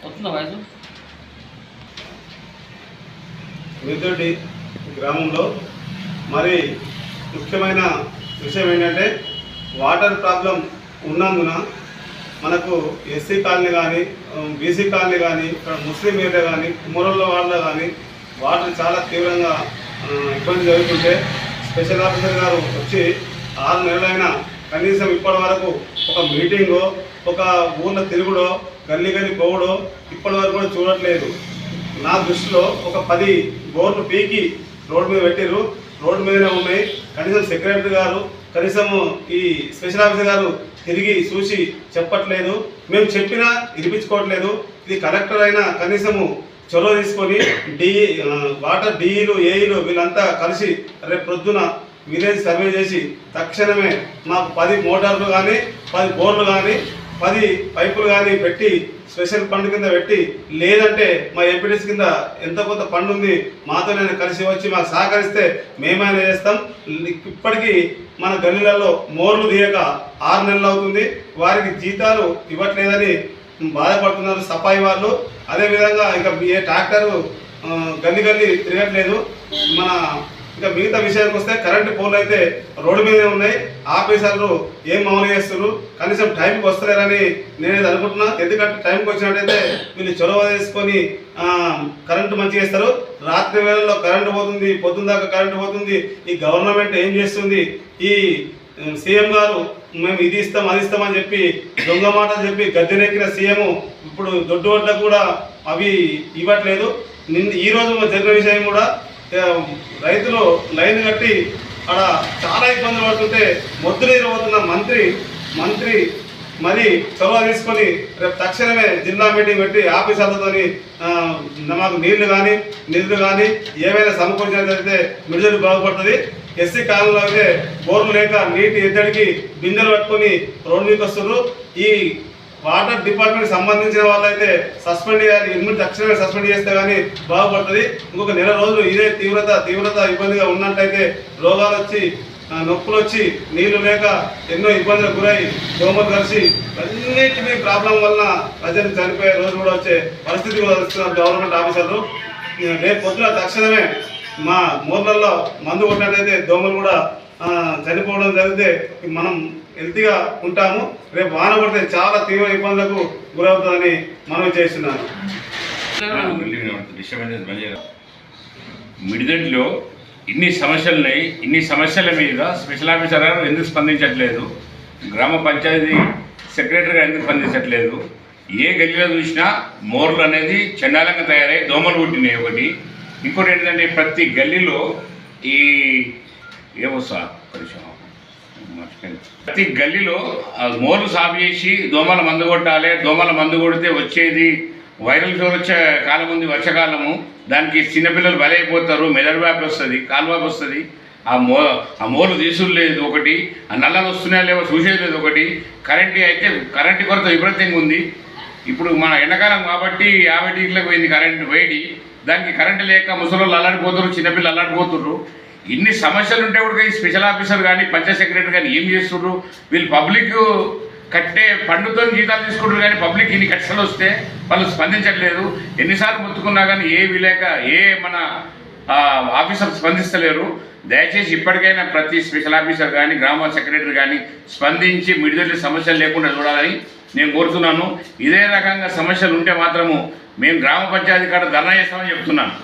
వస్తుందా వయసు? విద్యుడి గ్రామంలో మరి ముఖ్యమైన విషయం ఏంటంటే వాటర్ ప్రాబ్లం ఉన్నందున మనకు ఎస్సీ కాలనీ కానీ బీసీ కాలనీ కానీ ఇక్కడ ముస్లిం ఏరియా కానీ కుమరోళ్ళ వాళ్ళ కానీ వాటర్ చాలా తీవ్రంగా ఇబ్బంది జరుగుతుంటే స్పెషల్ ఆఫీసర్ గారు వచ్చి 6 నెలలైనా కనీసం ఇప్పటి వరకు ఒక మీటింగో ఒక ఊళ్ళో తిరుగుడో గల్లీ గల్లీ పోవడో ఇప్పటి వరకు కూడా చూడట్లేదు. నా దృష్టిలో ఒక 10 బోర్లు పీకి రోడ్డు మీద పెట్టారు, రోడ్డు మీదనే ఉన్నాయి. కనీసం సెక్రటరీ గారు కనీసము ఈ స్పెషల్ ఆఫీసర్ గారు తిరిగి చూసి చెప్పట్లేదు. మేము చెప్పినా వినిపించుకోవట్లేదు. ఇది కలెక్టర్ అయినా కనీసము చొరవ తీసుకొని వాటర్ డిఈలు ఏఈలు వీళ్ళంతా కలిసి రేపు ప్రొద్దున విలేజ్ సర్వే చేసి తక్షణమే మాకు 10 మోటార్లు కానీ 10 బోర్లు కానీ 10 పైపులు కానీ పెట్టి స్పెషల్ ఫండ్ కింద పెట్టి, లేదంటే మా ఎంపీటీసీ కింద ఎంత కొంత ఫండ్ ఉంది మాతో నేను కలిసి వచ్చి మాకు సహకరిస్తే మేమైనా చేస్తాం. ఇప్పటికీ మన గల్లీలలో మోర్లు తీయక 6 నెలలు అవుతుంది. వారికి జీతాలు ఇవ్వట్లేదని బాధపడుతున్నారు సఫాయి వాళ్ళు. అదేవిధంగా ఇంకా ఏ ట్రాక్టరు గల్లీ గల్లీ తిరగట్లేదు. మన ఇంకా మిగతా విషయానికి వస్తే కరెంటు పోల్లు అయితే రోడ్డు మీదే ఉన్నాయి. ఆఫీసర్లు ఏం అమలు చేస్తున్నారు, కనీసం టైంకి వస్తలేరని నేనేది అనుకుంటున్నా. ఎందుకంటే టైంకి వచ్చినట్టయితే వీళ్ళు చొరవ తీసుకొని కరెంటు మంచిగా ఇస్తారు. రాత్రి వేళల్లో కరెంటు పోతుంది, పొద్దున్న దాకా కరెంటు పోతుంది. ఈ గవర్నమెంట్ ఏం చేస్తుంది? ఈ సీఎం గారు మేము ఇది ఇస్తాం అది ఇస్తామని చెప్పి దొంగ మాటలు చెప్పి గద్దెనెక్కిన సీఎం ఇప్పుడు దొడ్డు వడ్లకు కూడా అవి ఇవ్వట్లేదు. ఈరోజు జరిగిన విషయం కూడా రైతులు లైన్ కట్టి అక్కడ చాలా ఇబ్బందులు పడుతుంటే మొద్దునీరు పోతున్న మంత్రి మరి చొరవ తీసుకొని రేపు తక్షణమే జిల్లా మీటింగ్ పెట్టి ఆఫీసర్లతో మాకు నీళ్లు కానీ నిధులు కానీ ఏమైనా సమకూర్చినట్లయితే మిడిజలు బాగుపడుతుంది. ఎస్సీ కాలంలో అయితే బోర్లు లేక నీటి ఎద్దడికి బిందెలు పట్టుకొని రోడ్డు మీదకి వస్తున్నారు. ఈ వాటర్ డిపార్ట్మెంట్ సంబంధించిన వాళ్ళైతే సస్పెండ్ చేయాలి, తక్షణమే సస్పెండ్ చేస్తే కానీ బాగుపడుతుంది. ఇంకొక నెల రోజులు ఇదే తీవ్రత ఇబ్బందిగా ఉన్నట్టయితే రోగాలు వచ్చి నొప్పులు వచ్చి నీళ్లు లేక ఎన్నో ఇబ్బందులకు గురై దోమలు కలిసి అన్నిటినీ ప్రాబ్లం వలన ప్రజలు చనిపోయే రోజు కూడా వచ్చే పరిస్థితి కూడా వస్తున్నారు గవర్నమెంట్ ఆఫీసర్లు. రేపు పొద్దున తక్షణమే మా మూర్లలో మందు కొట్టినట్టయితే దోమలు కూడా చనిపోవడం జరిగితే మనం హెల్తీగా ఉంటాము. రేపు వాన పడితే చాలా తీవ్ర ఇబ్బందులకు గురవుతుందని మనం చేస్తున్నాను. మిడిదడిలో ఇన్ని సమస్యలున్నాయి. ఇన్ని సమస్యల మీద స్పెషల్ ఆఫీసర్ గారు ఎందుకు స్పందించట్లేదు? గ్రామ పంచాయతీ సెక్రటరీ గారు ఎందుకు స్పందించట్లేదు? ఏ గల్లీలో చూసినా మోర్లు అనేది చండాలంగా తయారై దోమలు పుట్టినాయి ఒకటి. ఇంకోటి ఏంటంటే ప్రతి గల్లీలో ఈ ప్రతి గల్లీలో మోర్లు సాగు చేసి దోమల మందు కొట్టాలి. దోమల మందు కొడితే వచ్చేది వైరల్ ఫీవర్ వచ్చే కాలం ఉంది, వర్షకాలము. దానికి చిన్నపిల్లలు బలైపోతారు, మెదడు వ్యాపి వస్తుంది, కాలువాపి వస్తుంది. ఆ మోర్లు తీసుడు లేదు ఒకటి, ఆ నల్లలు వస్తున్నాయా లేవో చూసేది లేదు ఒకటి. కరెంటు కొరత విపరీతంగా ఉంది. ఇప్పుడు మన ఎండాకాలం కాబట్టి 50 డిగ్రీలకు పోయింది కరెంటు వేడి. దానికి కరెంటు లేక ముసలోళ్ళు అల్లాడిపోతున్నారు, చిన్నపిల్లలు అల్లాడిపోతున్నారు. ఇన్ని సమస్యలు ఉంటే కూడా ఈ స్పెషల్ ఆఫీసర్ కానీ పంచాయత్ సెక్రటరీ కానీ ఏం చేస్తున్నారు? వీళ్ళు పబ్లిక్ కట్టే పండుతో జీతాలు తీసుకుంటారు కానీ పబ్లిక్ ఇన్ని కష్టాలు వస్తే వాళ్ళు స్పందించట్లేదు. ఎన్నిసార్లు మొత్తుకున్నా కానీ ఏ విలేక మన ఆఫీసర్ స్పందిస్తలేరు. దయచేసి ఇప్పటికైనా ప్రతి స్పెషల్ ఆఫీసర్ కానీ గ్రామ సెక్రటరీ కానీ స్పందించి మిడిదొడ్ల సమస్యలు లేకుండా చూడాలని నేను కోరుతున్నాను. ఇదే రకంగా సమస్యలు ఉంటే మాత్రము మేము గ్రామ పంచాయతీ కాడ ధర్నా చేస్తామని చెప్తున్నాను.